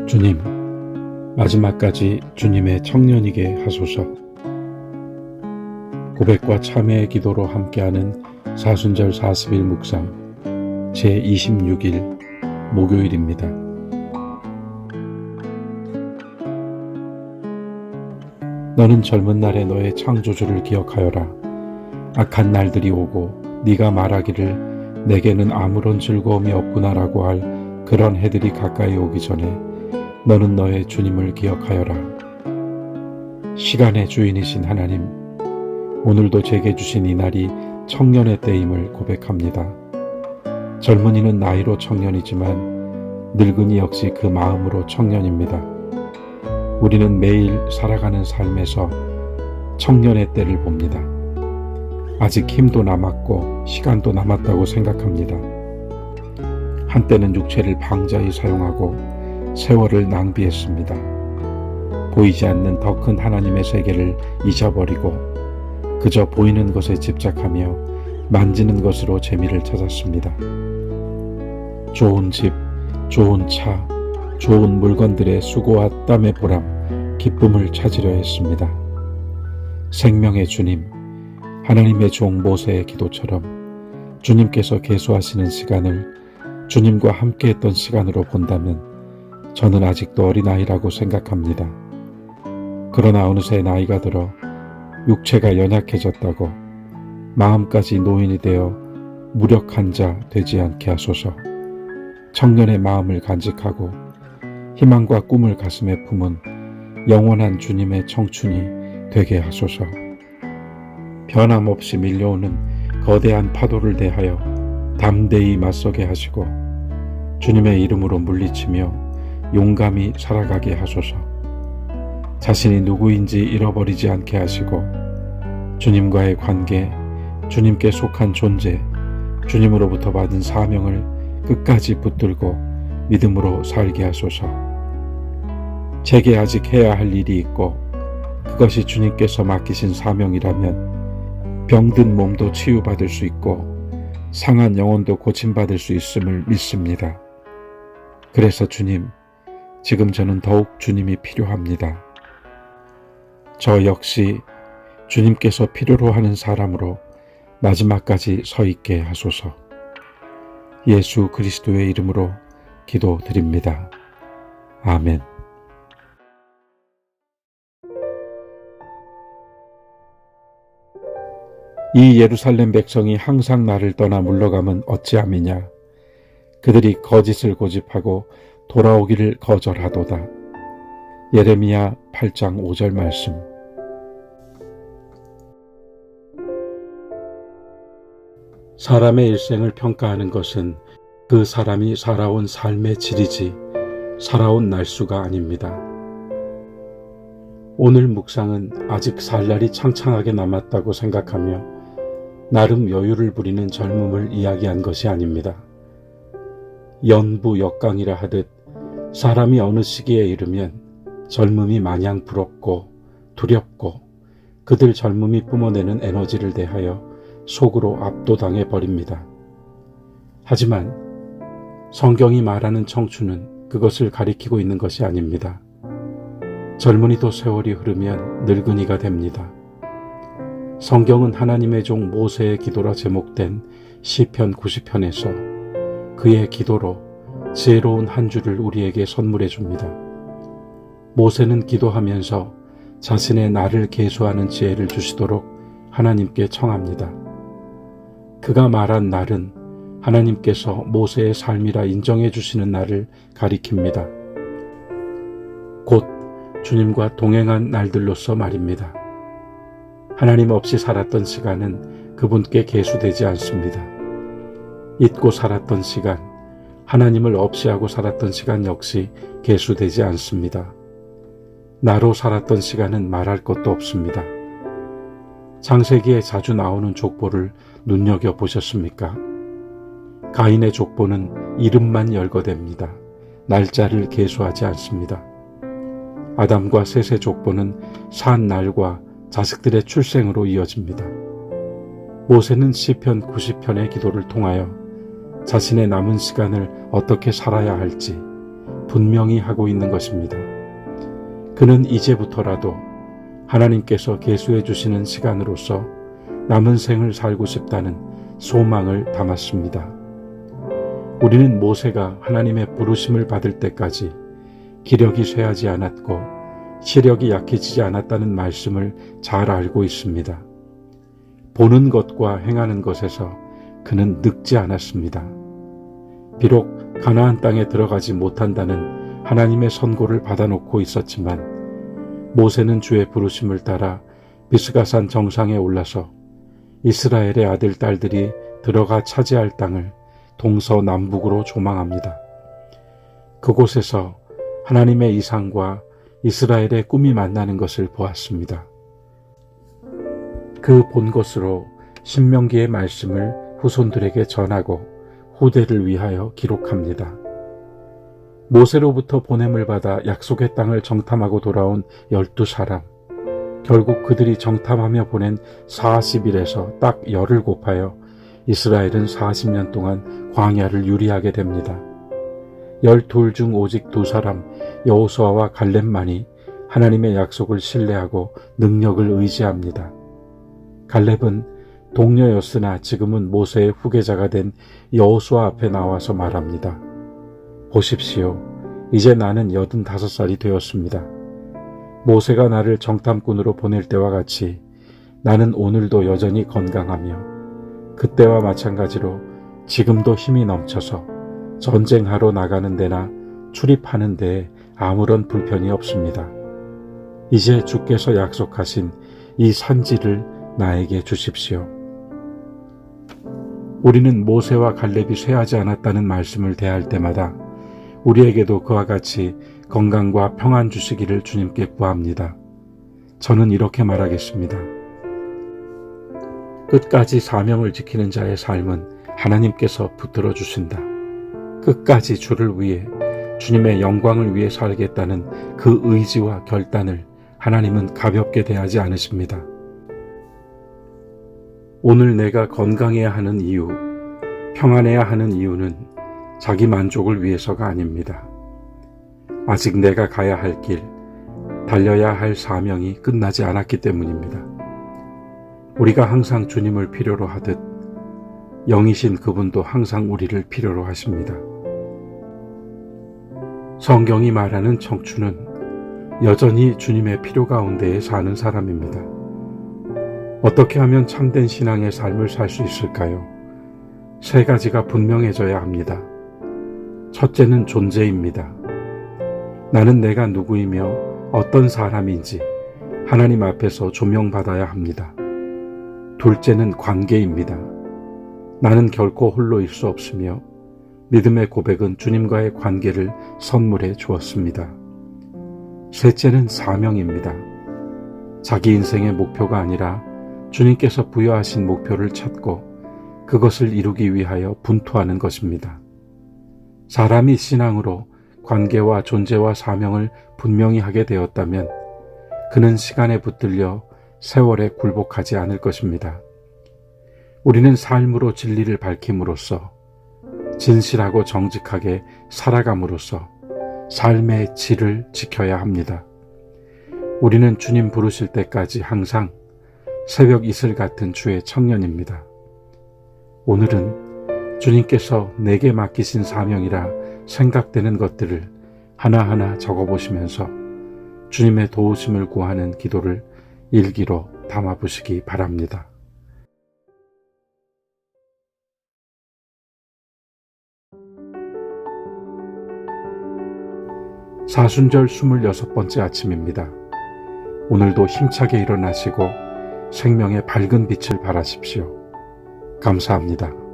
주님, 마지막까지 주님의 청년이게 하소서. 고백과 참회의 기도로 함께하는 사순절 40일 묵상 제26일 목요일입니다. 너는 젊은 날에 너의 창조주를 기억하여라. 악한 날들이 오고 네가 말하기를 내게는 아무런 즐거움이 없구나라고 할 그런 해들이 가까이 오기 전에 너는 너의 주님을 기억하여라. 시간의 주인이신 하나님, 오늘도 제게 주신 이 날이 청년의 때임을 고백합니다. 젊은이는 나이로 청년이지만 늙은이 역시 그 마음으로 청년입니다. 우리는 매일 살아가는 삶에서 청년의 때를 봅니다. 아직 힘도 남았고 시간도 남았다고 생각합니다. 한때는 육체를 방자히 사용하고 세월을 낭비했습니다. 보이지 않는 더 큰 하나님의 세계를 잊어버리고 그저 보이는 것에 집착하며 만지는 것으로 재미를 찾았습니다. 좋은 집, 좋은 차, 좋은 물건들의 수고와 땀의 보람, 기쁨을 찾으려 했습니다. 생명의 주님, 하나님의 종 모세의 기도처럼 주님께서 계수하시는 시간을 주님과 함께했던 시간으로 본다면 저는 아직도 어린아이라고 생각합니다. 그러나 어느새 나이가 들어 육체가 연약해졌다고 마음까지 노인이 되어 무력한 자 되지 않게 하소서. 청년의 마음을 간직하고 희망과 꿈을 가슴에 품은 영원한 주님의 청춘이 되게 하소서. 변함없이 밀려오는 거대한 파도를 대하여 담대히 맞서게 하시고 주님의 이름으로 물리치며 용감히 살아가게 하소서. 자신이 누구인지 잃어버리지 않게 하시고 주님과의 관계, 주님께 속한 존재, 주님으로부터 받은 사명을 끝까지 붙들고 믿음으로 살게 하소서. 제게 아직 해야 할 일이 있고 그것이 주님께서 맡기신 사명이라면 병든 몸도 치유받을 수 있고 상한 영혼도 고침받을 수 있음을 믿습니다. 그래서 주님, 지금 저는 더욱 주님이 필요합니다. 저 역시 주님께서 필요로 하는 사람으로 마지막까지 서 있게 하소서. 예수 그리스도의 이름으로 기도드립니다. 아멘. 이 예루살렘 백성이 항상 나를 떠나 물러가면 어찌함이냐. 그들이 거짓을 고집하고 돌아오기를 거절하도다. 예레미야 8장 5절 말씀. 사람의 일생을 평가하는 것은 그 사람이 살아온 삶의 질이지 살아온 날수가 아닙니다. 오늘 묵상은 아직 살 날이 창창하게 남았다고 생각하며 나름 여유를 부리는 젊음을 이야기한 것이 아닙니다. 연부역강이라 하듯 사람이 어느 시기에 이르면 젊음이 마냥 부럽고 두렵고 그들 젊음이 뿜어내는 에너지를 대하여 속으로 압도당해 버립니다. 하지만 성경이 말하는 청춘은 그것을 가리키고 있는 것이 아닙니다. 젊은이도 세월이 흐르면 늙은이가 됩니다. 성경은 하나님의 종 모세의 기도라 제목된 시편 90편에서 그의 기도로 지혜로운 한 주를 우리에게 선물해 줍니다. 모세는 기도하면서 자신의 날을 계수하는 지혜를 주시도록 하나님께 청합니다. 그가 말한 날은 하나님께서 모세의 삶이라 인정해 주시는 날을 가리킵니다. 곧 주님과 동행한 날들로서 말입니다. 하나님 없이 살았던 시간은 그분께 계수되지 않습니다. 잊고 살았던 시간, 하나님을 없이 하고 살았던 시간 역시 계수되지 않습니다. 나로 살았던 시간은 말할 것도 없습니다. 창세기에 자주 나오는 족보를 눈여겨보셨습니까? 가인의 족보는 이름만 열거됩니다. 날짜를 계수하지 않습니다. 아담과 셋의 족보는 산 날과 자식들의 출생으로 이어집니다. 모세는 시편 90편의 기도를 통하여 자신의 남은 시간을 어떻게 살아야 할지 분명히 하고 있는 것입니다. 그는 이제부터라도 하나님께서 계수해 주시는 시간으로서 남은 생을 살고 싶다는 소망을 담았습니다. 우리는 모세가 하나님의 부르심을 받을 때까지 기력이 쇠하지 않았고 시력이 약해지지 않았다는 말씀을 잘 알고 있습니다. 보는 것과 행하는 것에서 그는 늙지 않았습니다. 비록 가나안 땅에 들어가지 못한다는 하나님의 선고를 받아놓고 있었지만 모세는 주의 부르심을 따라 비스가산 정상에 올라서 이스라엘의 아들 딸들이 들어가 차지할 땅을 동서남북으로 조망합니다. 그곳에서 하나님의 이상과 이스라엘의 꿈이 만나는 것을 보았습니다. 그 본 것으로 신명기의 말씀을 후손들에게 전하고 후대를 위하여 기록합니다. 모세로부터 보냄을 받아 약속의 땅을 정탐하고 돌아온 12사람, 결국 그들이 정탐하며 보낸 40일에서 딱 열을 곱하여 이스라엘은 40년 동안 광야를 유리하게 됩니다. 12 중 오직 2사람 여호수아와 갈렙만이 하나님의 약속을 신뢰하고 능력을 의지합니다. 갈렙은 동료였으나 지금은 모세의 후계자가 된 여호수아 앞에 나와서 말합니다. 보십시오. 이제 나는 85살이 되었습니다. 모세가 나를 정탐꾼으로 보낼 때와 같이 나는 오늘도 여전히 건강하며 그때와 마찬가지로 지금도 힘이 넘쳐서 전쟁하러 나가는 데나 출입하는 데에 아무런 불편이 없습니다. 이제 주께서 약속하신 이 산지를 나에게 주십시오. 우리는 모세와 갈렙이 쇠하지 않았다는 말씀을 대할 때마다 우리에게도 그와 같이 건강과 평안 주시기를 주님께 구합니다. 저는 이렇게 말하겠습니다. 끝까지 사명을 지키는 자의 삶은 하나님께서 붙들어 주신다. 끝까지 주를 위해 주님의 영광을 위해 살겠다는 그 의지와 결단을 하나님은 가볍게 대하지 않으십니다. 오늘 내가 건강해야 하는 이유, 평안해야 하는 이유는 자기 만족을 위해서가 아닙니다. 아직 내가 가야 할 길, 달려야 할 사명이 끝나지 않았기 때문입니다. 우리가 항상 주님을 필요로 하듯 영이신 그분도 항상 우리를 필요로 하십니다. 성경이 말하는 청춘은 여전히 주님의 필요 가운데에 사는 사람입니다. 어떻게 하면 참된 신앙의 삶을 살 수 있을까요? 3가지가 분명해져야 합니다. 첫째는 존재입니다. 나는 내가 누구이며 어떤 사람인지 하나님 앞에서 조명받아야 합니다. 둘째는 관계입니다. 나는 결코 홀로일 수 없으며 믿음의 고백은 주님과의 관계를 선물해 주었습니다. 셋째는 사명입니다. 자기 인생의 목표가 아니라 주님께서 부여하신 목표를 찾고 그것을 이루기 위하여 분투하는 것입니다. 사람이 신앙으로 관계와 존재와 사명을 분명히 하게 되었다면 그는 시간에 붙들려 세월에 굴복하지 않을 것입니다. 우리는 삶으로 진리를 밝힘으로써 진실하고 정직하게 살아감으로써 삶의 질을 지켜야 합니다. 우리는 주님 부르실 때까지 항상 새벽 이슬 같은 주의 청년입니다. 오늘은 주님께서 내게 맡기신 사명이라 생각되는 것들을 하나하나 적어보시면서 주님의 도우심을 구하는 기도를 일기로 담아보시기 바랍니다. 사순절 26번째 아침입니다. 오늘도 힘차게 일어나시고 생명의 밝은 빛을 발하십시오. 감사합니다.